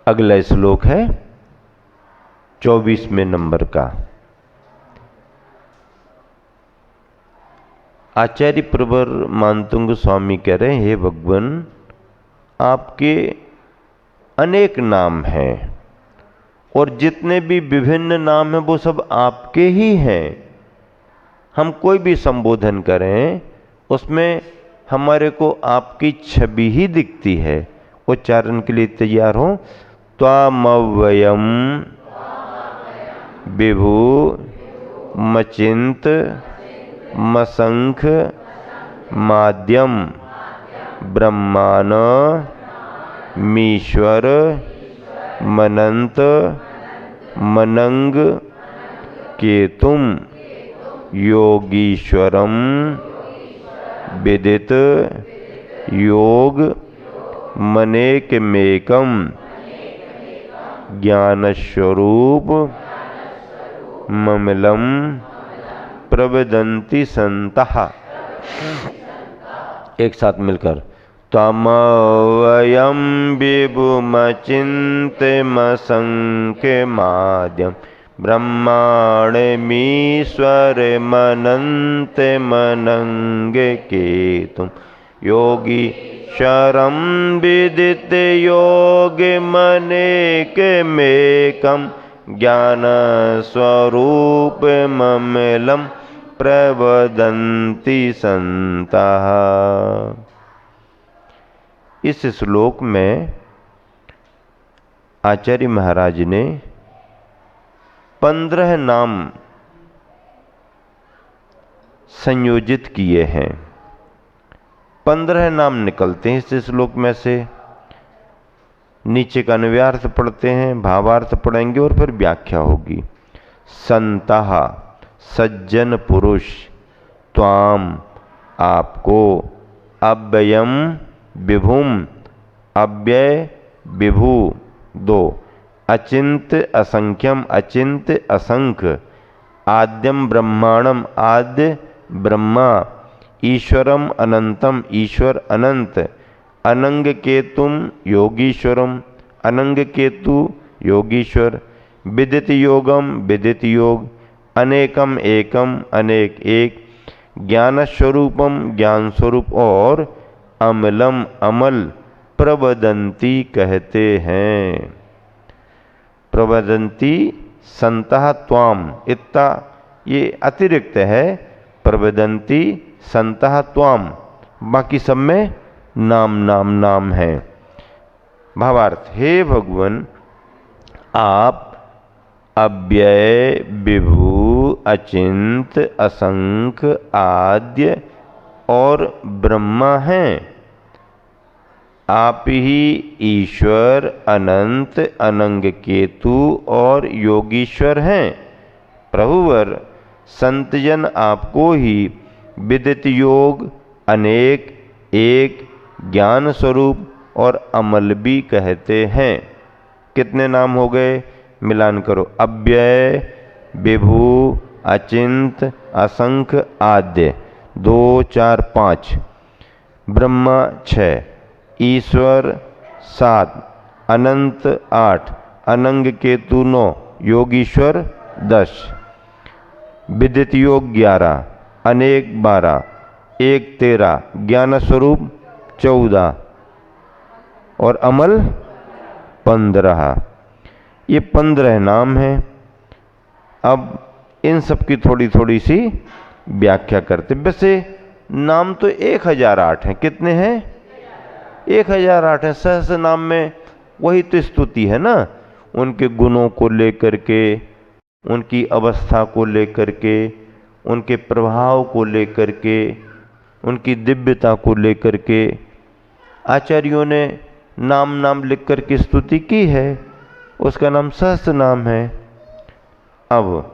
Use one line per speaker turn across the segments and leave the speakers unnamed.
अगला श्लोक है 24वें नंबर का। आचार्य प्रवर मानतुंग स्वामी कह रहे हैं, हे भगवान, आपके अनेक नाम हैं और जितने भी विभिन्न नाम हैं वो सब आपके ही हैं। हम कोई भी संबोधन करें उसमें हमारे को आपकी छवि ही दिखती है। उच्चारण के लिए तैयार हो। त्वामव्ययम विभु मचिंत मसंख माध्यम ब्रह्माण मीश्वर मनंत मनंग केतुम योगीश्वरम विदित योग मनेकमेकम ज्ञानस्वरूप ममलम प्रवदन्ति संतः। एक साथ मिलकर त्वमव्ययं विभुमचिन्त्यमसंख्यमाद्यं ब्रह्माण्डमीश्वरमनन्तमनङ्गकेतुं योगीश्वरं विदितयोगमनेकमेकं ज्ञानस्वरूपममलं प्रवदन्ति संतः। इस श्लोक में आचार्य महाराज ने 15 नाम संयोजित किए हैं। 15 नाम निकलते हैं इस श्लोक में से। नीचे का अन्वयार्थ पढ़ते हैं, भावार्थ पढ़ेंगे और फिर व्याख्या होगी। संतः सज्जन पुरुष, त्वाम आपको, अव्ययम विभुम अव्यय विभु 2, अचिंत असंख्यम अचिंत असंख्य, आद्यम ब्रह्मांडम आद्य ब्रह्मा, ईश्वरम अनंतम ईश्वर अनंत, अनंग केतुम योगीश्वरम अनंग केतु योगीश्वर, विदित योगम विदित योग, अनेकम एकम अनेक एक, ज्ञान स्वरूपम ज्ञान स्वरूप और अमलम अमल प्रवदंती कहते हैं। प्रवदंती संतः त्वाम, इतना ये अतिरिक्त है। प्रवदंती संतः त्वाम, बाकी सब में नाम नाम नाम है। भावार्थ, हे भगवान, आप अव्यय विभु अचिंत असंख्य आद्य और ब्रह्मा हैं। आप ही ईश्वर अनंत अनंग केतु और योगीश्वर हैं। प्रभुवर संतजन आपको ही विदित योग अनेक एक ज्ञान स्वरूप और अमल भी कहते हैं। कितने नाम हो गए? मिलान करो। अव्यय विभु अचिंत असंख्य आद्य 2 4 5, ब्रह्मा 6, ईश्वर 7, अनंत 8, अनंग केतु 9, योगीश्वर 10, विदित योग 11, अनेक 12, एक 13, ज्ञान स्वरूप 14 और अमल 15। ये 15 नाम हैं। अब इन सब की थोड़ी थोड़ी सी व्याख्या करते। वैसे नाम तो 1008 हैं। कितने हैं? 1008 हैं। सहस्र नाम में वही तो स्तुति है ना, उनके गुणों को लेकर के, उनकी अवस्था को लेकर के, उनके प्रभाव को लेकर के, उनकी दिव्यता को लेकर के आचार्यों ने नाम नाम लिख कर के स्तुति की है। उसका नाम सहस्र नाम है। अब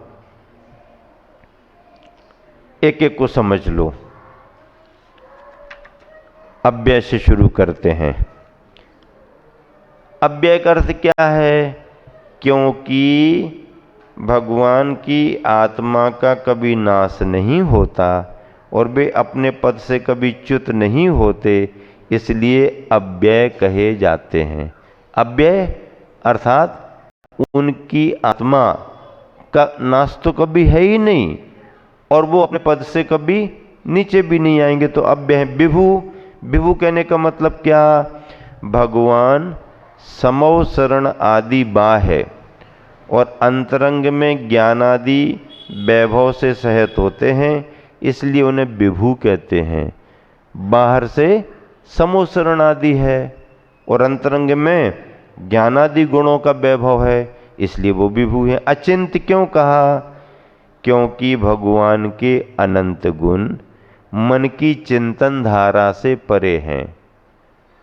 एक एक को समझ लो। अव्यय से शुरू करते हैं। अव्यय का अर्थ क्या है? क्योंकि भगवान की आत्मा का कभी नाश नहीं होता और वे अपने पद से कभी च्युत नहीं होते, इसलिए अव्यय कहे जाते हैं। अव्यय अर्थात उनकी आत्मा का नाश तो कभी है ही नहीं और वो अपने पद से कभी नीचे भी नहीं आएंगे। तो अब है विभु। विभु कहने का मतलब क्या? भगवान समौ शरण आदि बा है और अंतरंग में ज्ञान आदि वैभव से सहित होते हैं, इसलिए उन्हें विभु कहते हैं। बाहर से समो शरण आदि है और अंतरंग में ज्ञानादि गुणों का वैभव है, इसलिए वो विभु है। अचिंत्य क्यों कहा? क्योंकि भगवान के अनंत गुण मन की चिंतन धारा से परे हैं।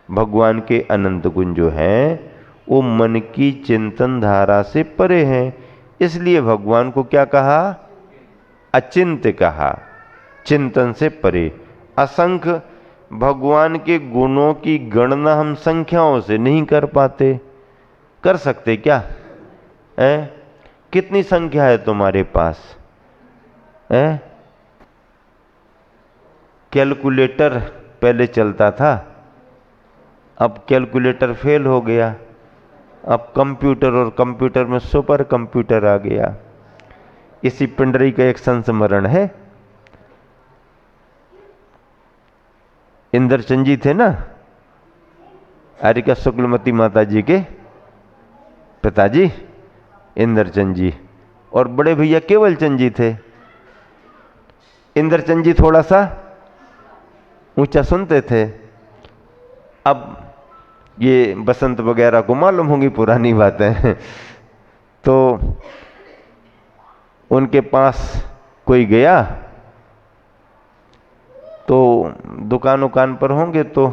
भगवान के अनंत गुण जो हैं वो मन की चिंतन धारा से परे हैं, इसलिए भगवान को क्या कहा? अचिंत्य कहा, चिंतन से परे। असंख्य भगवान के गुणों की गणना हम संख्याओं से नहीं कर पाते। कर सकते क्या? कितनी संख्या है तुम्हारे पास? कैलकुलेटर पहले चलता था, अब कैलकुलेटर फेल हो गया, अब कंप्यूटर, और कंप्यूटर में सुपर कंप्यूटर आ गया। इसी पिंडरी का एक संस्मरण है। इंद्रचंद जी थे ना, आर्यका शुक्लमती माता जी के पिताजी इंद्रचंद जी, और बड़े भैया केवल चंद जी थे। इंद्रचंद जी थोड़ा सा ऊंचा सुनते थे। अब ये बसंत वगैरह को मालूम होंगी पुरानी बातें। तो उनके पास कोई गया तो दुकान पर होंगे तो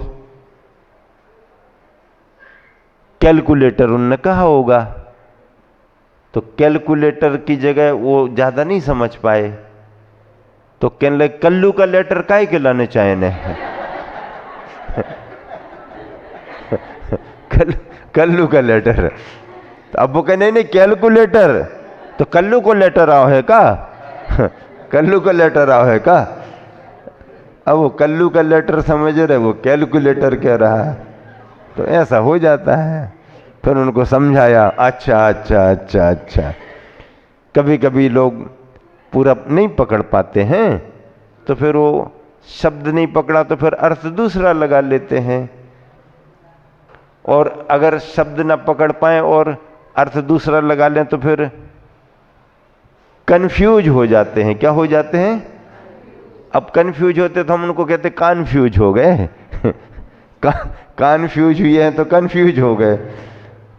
कैलकुलेटर उनने कहा होगा, तो कैलकुलेटर की जगह वो ज्यादा नहीं समझ पाए, तो कहने लगे कल्लू का लेटर काहे के लाने चाहे ने? कल्लू का लेटर। तो अब वो कहने नहीं कैलकुलेटर, तो कल्लू को लेटर आओ है का? कल्लू का लेटर आओ है का? अब वो कल्लू का लेटर समझ रहे, वो कैलकुलेटर कह रहा है, तो ऐसा हो जाता है। फिर उनको समझाया, अच्छा अच्छा अच्छा अच्छा। कभी कभी लोग पूरा नहीं पकड़ पाते हैं, तो फिर वो शब्द नहीं पकड़ा तो फिर अर्थ दूसरा लगा लेते हैं, और अगर शब्द ना पकड़ पाए और अर्थ दूसरा लगा लें तो फिर कंफ्यूज हो जाते हैं। क्या हो जाते हैं? अब कंफ्यूज होते तो हम उनको कहते कन्फ्यूज हो गए। कन्फ्यूज हुए हैं तो कंफ्यूज हो गए,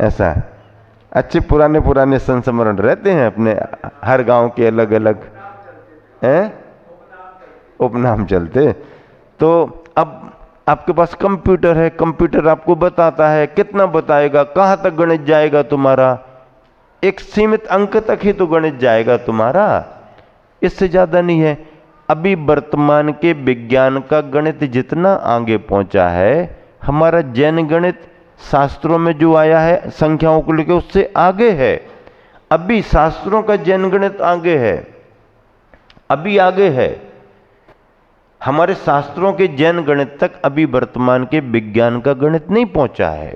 ऐसा। अच्छे पुराने संस्मरण रहते हैं अपने, हर गांव के अलग अलग उपनाम चलते। तो अब आपके पास कंप्यूटर है, कंप्यूटर आपको बताता है, कितना बताएगा, कहां तक गणित जाएगा तुम्हारा? एक सीमित अंक तक ही तो गणित जाएगा तुम्हारा, इससे ज्यादा नहीं है। अभी वर्तमान के विज्ञान का गणित जितना आगे पहुंचा है, हमारा जैन गणित शास्त्रों में जो आया है संख्याओं को लेकर, उससे आगे है। अभी शास्त्रों का जैन गणित आगे है, अभी आगे है। हमारे शास्त्रों के जैन गणित तक अभी वर्तमान के विज्ञान का गणित नहीं पहुंचा है।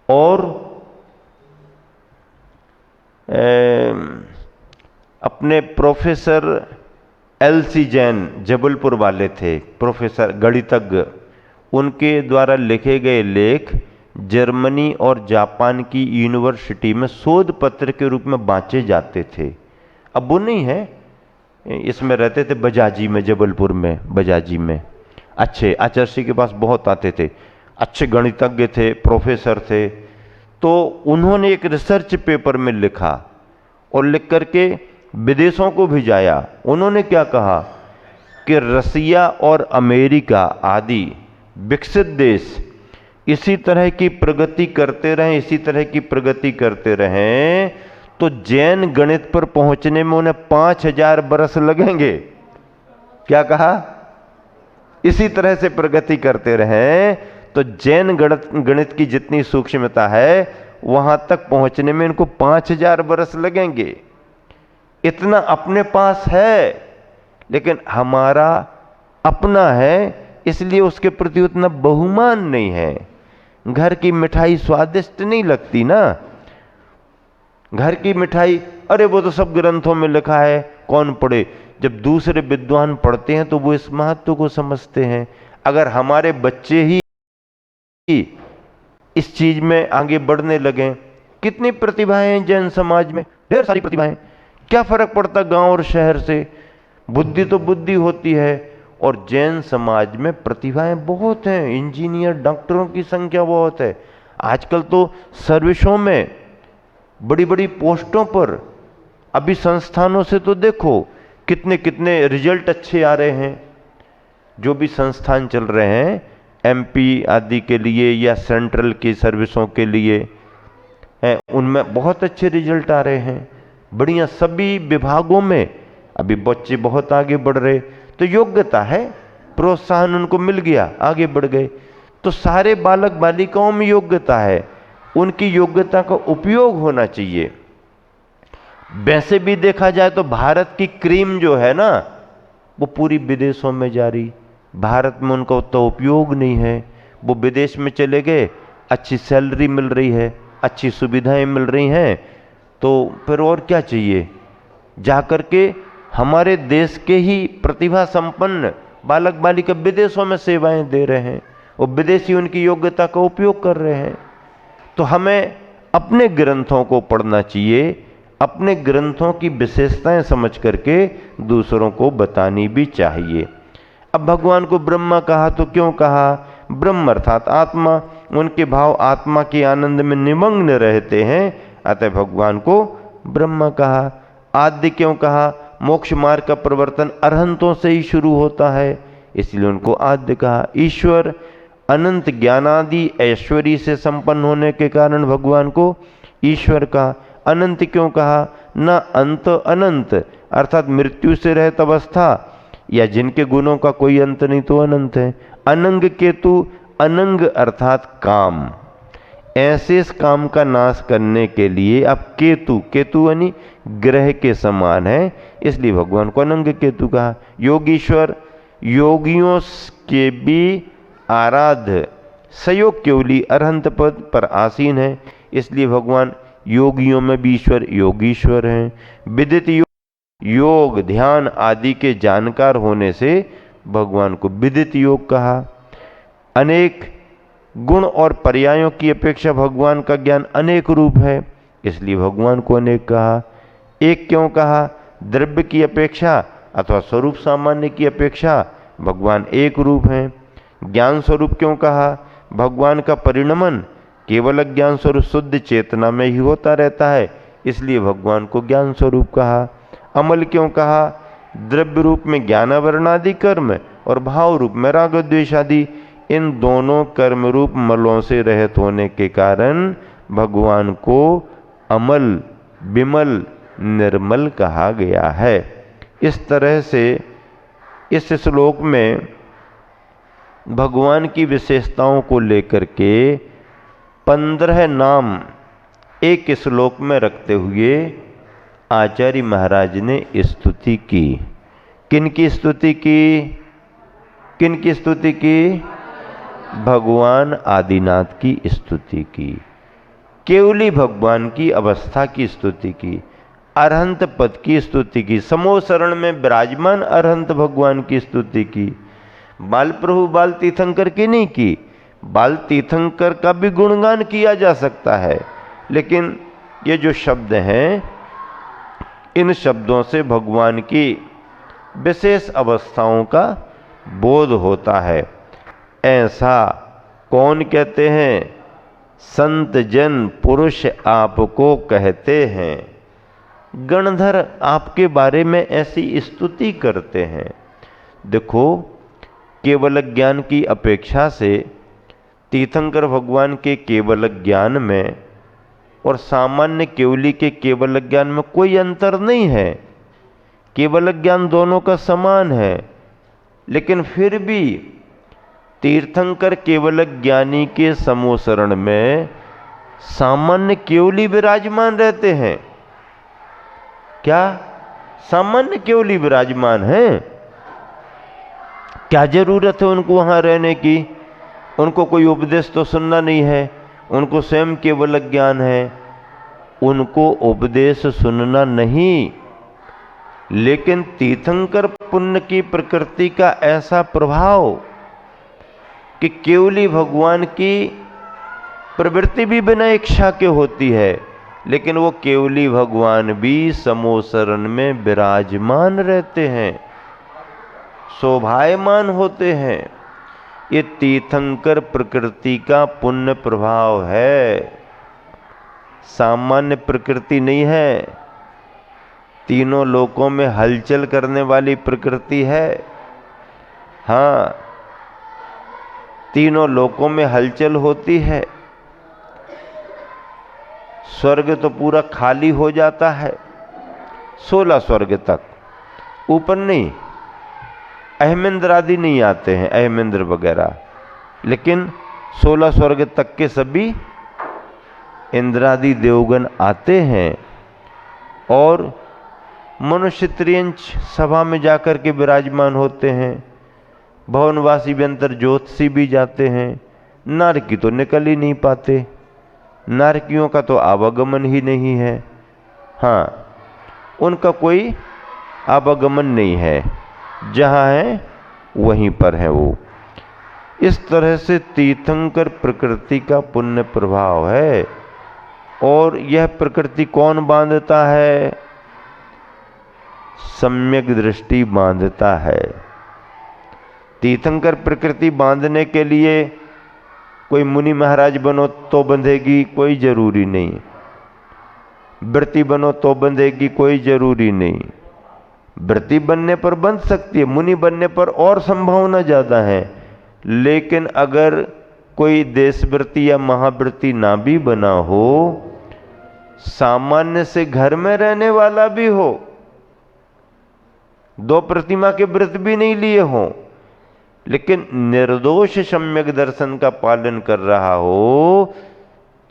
और अपने प्रोफेसर एल.सी. जैन जबलपुर वाले थे, प्रोफेसर गणितज्ञ, उनके द्वारा लिखे गए लेख जर्मनी और जापान की यूनिवर्सिटी में शोध पत्र के रूप में बांचे जाते थे। अब वो नहीं है, इसमें रहते थे बजाजी में, जबलपुर में बजाजी में। अच्छे आचार्य के पास बहुत आते थे, अच्छे गणितज्ञ थे, प्रोफेसर थे। तो उन्होंने एक रिसर्च पेपर में लिखा और लिख करके विदेशों को भिजाया। उन्होंने क्या कहा कि रसिया और अमेरिका आदि विकसित देश इसी तरह की प्रगति करते रहें, इसी तरह की प्रगति करते रहें, तो जैन गणित पर पहुंचने में उन्हें 5000 बरस लगेंगे। क्या कहा? इसी तरह से प्रगति करते रहें तो जैन गणित की जितनी सूक्ष्मता है वहां तक पहुंचने में इनको 5000 बरस लगेंगे। इतना अपने पास है, लेकिन हमारा अपना है, इसलिए उसके प्रति उतना बहुमान नहीं है। घर की मिठाई स्वादिष्ट नहीं लगती ना। घर की मिठाई, अरे वो तो सब ग्रंथों में लिखा है, कौन पढ़े। जब दूसरे विद्वान पढ़ते हैं तो वो इस महत्व को समझते हैं। अगर हमारे बच्चे ही इस चीज में आगे बढ़ने लगे, कितनी प्रतिभाएं हैं जैन समाज में, ढेर सारी प्रतिभाएं। क्या फर्क पड़ता गांव और शहर से, बुद्धि तो बुद्धि होती है। और जैन समाज में प्रतिभाएं बहुत हैं, इंजीनियर डॉक्टरों की संख्या बहुत है। आजकल तो सर्विसों में बड़ी बड़ी पोस्टों पर, अभी संस्थानों से तो देखो कितने कितने रिजल्ट अच्छे आ रहे हैं। जो भी संस्थान चल रहे हैं एमपी आदि के लिए या सेंट्रल की सर्विसों के लिए हैं, उनमें बहुत अच्छे रिजल्ट आ रहे हैं, बढ़िया सभी विभागों में। अभी बच्चे बहुत आगे बढ़ रहे, तो योग्यता है, प्रोत्साहन उनको मिल गया, आगे बढ़ गए। तो सारे बालक बालिकाओं में योग्यता है, उनकी योग्यता का उपयोग होना चाहिए। वैसे भी देखा जाए तो भारत की क्रीम जो है ना, वो पूरी विदेशों में जा रही, भारत में उनका उतना उपयोग नहीं है। वो विदेश में चले गए, अच्छी सैलरी मिल रही है, अच्छी सुविधाएं मिल रही हैं, तो फिर और क्या चाहिए। जाकर के हमारे देश के ही प्रतिभा संपन्न बालक बालिका विदेशों में सेवाएं दे रहे हैं और विदेशी उनकी योग्यता का उपयोग कर रहे हैं। तो हमें अपने ग्रंथों को पढ़ना चाहिए, अपने ग्रंथों की विशेषताएं समझ करके दूसरों को बतानी भी चाहिए। अब भगवान को ब्रह्मा कहा तो क्यों कहा? ब्रह्म अर्थात आत्मा, उनके भाव आत्मा के आनंद में निमग्न रहते हैं, अतः भगवान को ब्रह्मा कहा। आद्य क्यों कहा? मोक्ष मार्ग का प्रवर्तन अरहंतों से ही शुरू होता है, इसलिए उनको आद्य कहा। ईश्वर अनंत ज्ञानादि ऐश्वर्य से संपन्न होने के कारण भगवान को ईश्वर का। अनंत क्यों कहा? न अंत अनंत अर्थात मृत्यु से रहित अवस्था या जिनके गुणों का कोई अंत नहीं तो अनंत है। अनंग केतु, अनंग अर्थात काम, ऐसे इस काम का नाश करने के लिए अब केतु, केतु यानी ग्रह के समान है, इसलिए भगवान को अनंग केतु कहा। योगीश्वर, योगियों के भी आराध्य, सयोग केवली अरहंत पद पर आसीन है, इसलिए भगवान योगियों में भी ईश्वर योगीश्वर हैं। विदित योग ध्यान आदि के जानकार होने से भगवान को विदित योग कहा। अनेक गुण और पर्यायों की अपेक्षा भगवान का ज्ञान अनेक रूप है, इसलिए भगवान को अनेक कहा। एक क्यों कहा? द्रव्य की अपेक्षा अथवा स्वरूप सामान्य की अपेक्षा भगवान एक रूप हैं। ज्ञान स्वरूप क्यों कहा? भगवान का परिणमन केवल ज्ञान स्वरूप शुद्ध चेतना में ही होता रहता है, इसलिए भगवान को ज्ञान स्वरूप कहा। अमल क्यों कहा? द्रव्य रूप में ज्ञानावरणादि कर्म और भाव रूप में राग द्वेष आदि, इन दोनों कर्म रूप मलों से रहित होने के कारण भगवान को अमल, विमल, निर्मल कहा गया है। इस तरह से इस श्लोक में भगवान की विशेषताओं को लेकर के 15 नाम एक श्लोक में रखते हुए आचार्य महाराज ने स्तुति की। किन की स्तुति की? किन की स्तुति की? भगवान आदिनाथ की स्तुति की, केवली भगवान की अवस्था की स्तुति की, अरहंत पद की स्तुति की, समो शरण में विराजमान अरहंत भगवान की स्तुति की। बाल प्रभु बाल तीर्थंकर की नहीं की। बाल तीर्थंकर का भी गुणगान किया जा सकता है, लेकिन ये जो शब्द हैं, इन शब्दों से भगवान की विशेष अवस्थाओं का बोध होता है। ऐसा कौन कहते हैं? संत जन पुरुष आपको कहते हैं। गणधर आपके बारे में ऐसी स्तुति करते हैं। देखो, केवल ज्ञान की अपेक्षा से तीर्थंकर भगवान के केवल ज्ञान में और सामान्य केवली के केवल ज्ञान में कोई अंतर नहीं है। केवल ज्ञान दोनों का समान है, लेकिन फिर भी तीर्थंकर केवल ज्ञानी के समोसरण में सामान्य केवली विराजमान रहते हैं। क्या सामान्य केवली विराजमान हैं? क्या जरूरत है उनको वहां रहने की? उनको कोई उपदेश तो सुनना नहीं है, उनको स्वयं केवल ज्ञान है, उनको उपदेश सुनना नहीं। लेकिन तीर्थंकर पुण्य की प्रकृति का ऐसा प्रभाव कि केवली भगवान की प्रवृत्ति भी बिना इच्छा के होती है, लेकिन वो केवली भगवान भी समोसरण में विराजमान रहते हैं, शोभायमान होते हैं। ये तीर्थंकर प्रकृति का पुण्य प्रभाव है, सामान्य प्रकृति नहीं है। तीनों लोकों में हलचल करने वाली प्रकृति है। हाँ, तीनों लोकों में हलचल होती है। स्वर्ग तो पूरा खाली हो जाता है, 16 स्वर्ग तक, ऊपर नहीं। अहमेंद्र आदि नहीं आते हैं, अहमेंद्र वगैरह, लेकिन 16 स्वर्ग तक के सभी इंद्रादि देवगण आते हैं और मनुष्य त्रियंच सभा में जाकर के विराजमान होते हैं। भवनवासी व्यंतर ज्योतिषी भी जाते हैं। नारकी तो निकल ही नहीं पाते, नारकियों का तो आवागमन ही नहीं है। हाँ, उनका कोई आवागमन नहीं है, जहाँ है वहीं पर है वो। इस तरह से तीर्थंकर प्रकृति का पुण्य प्रभाव है। और यह प्रकृति कौन बांधता है? सम्यक दृष्टि बांधता है। तीर्थंकर प्रकृति बांधने के लिए कोई मुनि महाराज बनो तो बंधेगी, कोई जरूरी नहीं। व्रती बनो तो बंधेगी, कोई जरूरी नहीं। व्रती बनने पर बंध सकती है, मुनि बनने पर और संभावना ज्यादा है। लेकिन अगर कोई देशव्रती या महाव्रती ना भी बना हो, सामान्य से घर में रहने वाला भी हो, 2 प्रतिमा के व्रत भी नहीं लिए हों, लेकिन निर्दोष सम्यक दर्शन का पालन कर रहा हो,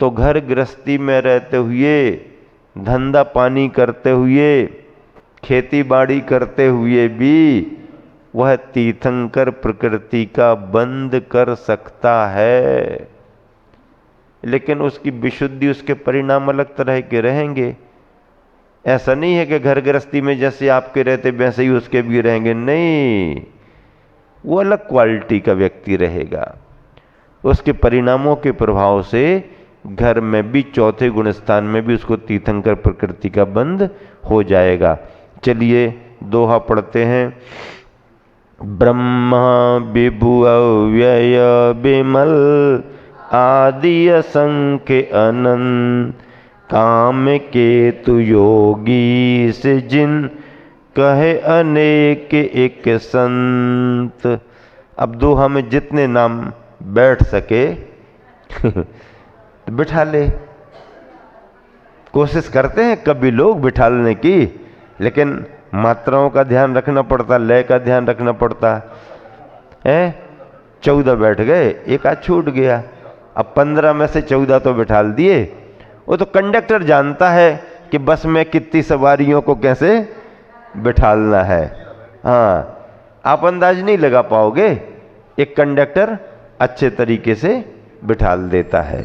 तो घर गृहस्थी में रहते हुए, धंधा पानी करते हुए, खेती बाड़ी करते हुए भी वह तीर्थंकर प्रकृति का बंध कर सकता है। लेकिन उसकी विशुद्धि, उसके परिणाम अलग तरह के रहेंगे। ऐसा नहीं है कि घर गृहस्थी में जैसे आपके रहते वैसे ही उसके भी रहेंगे, नहीं, वो अलग क्वालिटी का व्यक्ति रहेगा। उसके परिणामों के प्रभाव से घर में भी, चौथे गुण स्थान में भी उसको तीर्थंकर प्रकृति का बंध हो जाएगा। चलिए दोहा पढ़ते हैं। ब्रह्मा विभु अव्यय विमल आदि असंख्य अनंत, काम के तु योगी से जिन कहे अनेक एक संत। अब दोहा में जितने नाम बैठ सके तो बिठा ले। कोशिश करते हैं कभी लोग बिठाने की, लेकिन मात्राओं का ध्यान रखना पड़ता, लय का ध्यान रखना पड़ता है। 14 बैठ गए, एक आध छूट गया। अब 15 में से 14 तो बिठा दिए। वो तो कंडक्टर जानता है कि बस में कितनी सवारियों को कैसे बिठालना है। हाँ, आप अंदाज नहीं लगा पाओगे, एक कंडक्टर अच्छे तरीके से बिठाल देता है।